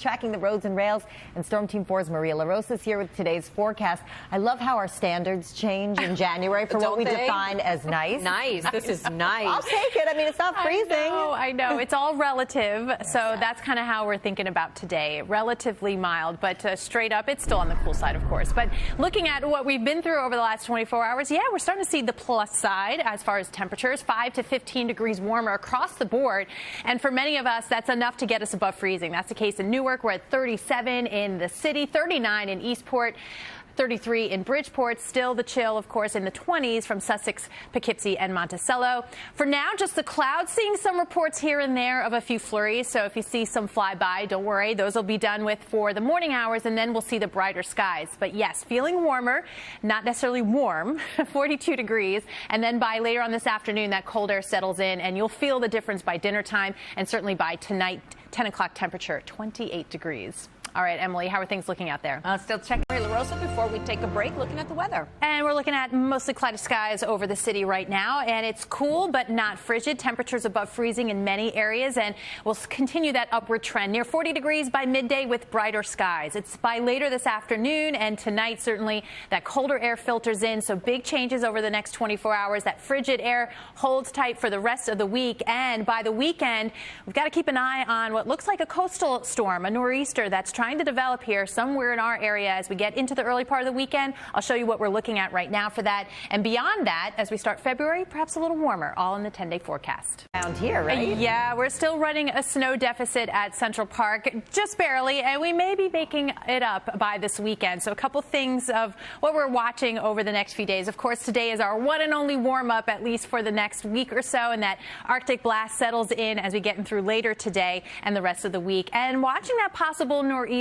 Tracking the roads and rails, and Storm Team 4's Maria LaRosa is here with today's forecast. I love how our standards change in January for what we define as nice. Nice. This is nice. I'll take it. I mean, it's not freezing. I know. It's all relative. So that's kind of how we're thinking about today. Relatively mild, but straight up, it's still on the cool side, of course. But looking at what we've been through over the last 24 hours, yeah, we're starting to see the plus side as far as temperatures, 5 to 15 degrees warmer across the board. And for many of us, that's enough to get us above freezing. That's the case in Newark. We're at 37 in the city, 39 in Eastport, 33 in Bridgeport. Still the chill, of course, in the 20s from Sussex, Poughkeepsie, and Monticello. For now, just the clouds, seeing some reports here and there of a few flurries. So if you see some fly by, don't worry. Those will be done with for the morning hours, and then we'll see the brighter skies. But yes, feeling warmer, not necessarily warm, 42 degrees. And then by later on this afternoon, that cold air settles in, and you'll feel the difference by dinner time, and certainly by tonight, 10 o'clock temperature, 28 degrees. All right, Emily, how are things looking out there? Still checking LaRosa before we take a break, looking at the weather. And we're looking at mostly cloudy skies over the city right now, and it's cool but not frigid. Temperatures above freezing in many areas, and we'll continue that upward trend near 40 degrees by midday with brighter skies. It's by later this afternoon and tonight, certainly that colder air filters in, so big changes over the next 24 hours. That frigid air holds tight for the rest of the week, and by the weekend, we've got to keep an eye on what looks like a coastal storm, a nor'easter that's trying to develop here somewhere in our area as we get into the early part of the weekend. I'll show you what we're looking at right now for that. And beyond that, as we start February, perhaps a little warmer, all in the 10-day forecast. Around here, right? Yeah, we're still running a snow deficit at Central Park, just barely, and we may be making it up by this weekend. So a couple things of what we're watching over the next few days. Of course, today is our one and only warm-up, at least for the next week or so, and that Arctic blast settles in as we get in through later today and the rest of the week. And watching that possible nor'easter.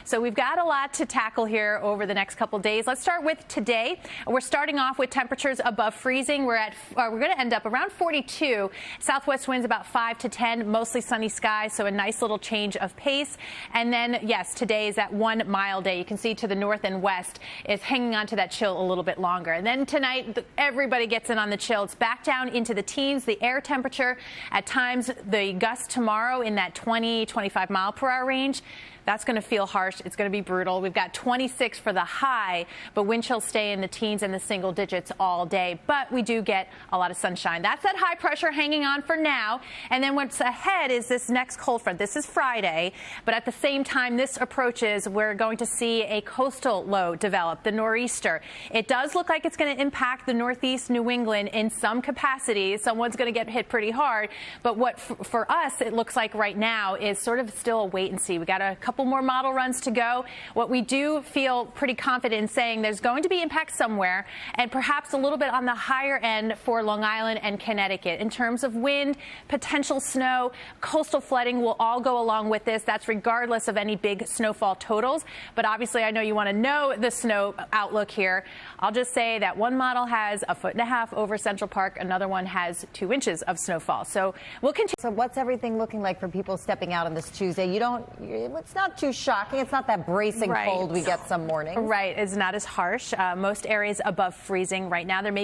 So we've got a lot to tackle here over the next couple days. Let's start with today. We're starting off with temperatures above freezing. We're going to end up around 42. Southwest winds about 5 to 10, mostly sunny skies, so a nice little change of pace. And then, yes, today is that 1 mile day. You can see to the north and west is hanging on to that chill a little bit longer. And then tonight, everybody gets in on the chill. It's back down into the teens. The air temperature at times, the gusts tomorrow in that 20, 25 mile per hour range. That's going to feel harsh. It's going to be brutal. We've got 26 for the high, but wind chills stay in the teens and the single digits all day. But we do get a lot of sunshine. That's that high pressure hanging on for now. And then what's ahead is this next cold front. This is Friday, but at the same time this approaches, we're going to see a coastal low develop, the nor'easter. It does look like it's going to impact the northeast New England in some capacity. Someone's going to get hit pretty hard. But what for us it looks like right now is sort of still a wait and see. We got a couple more model runs to go. What we do feel pretty confident in saying there's going to be impact somewhere, and perhaps a little bit on the higher end for Long Island and Connecticut. In terms of wind, potential snow, coastal flooding will all go along with this. That's regardless of any big snowfall totals. But obviously, I know you want to know the snow outlook here. I'll just say that one model has 1.5 feet over Central Park. Another one has 2 inches of snowfall. So we'll continue. So what's everything looking like for people stepping out on this Tuesday? It's not too shocking. It's not that bracing cold we get some mornings. Right. It's not as harsh. Most areas above freezing right now. There may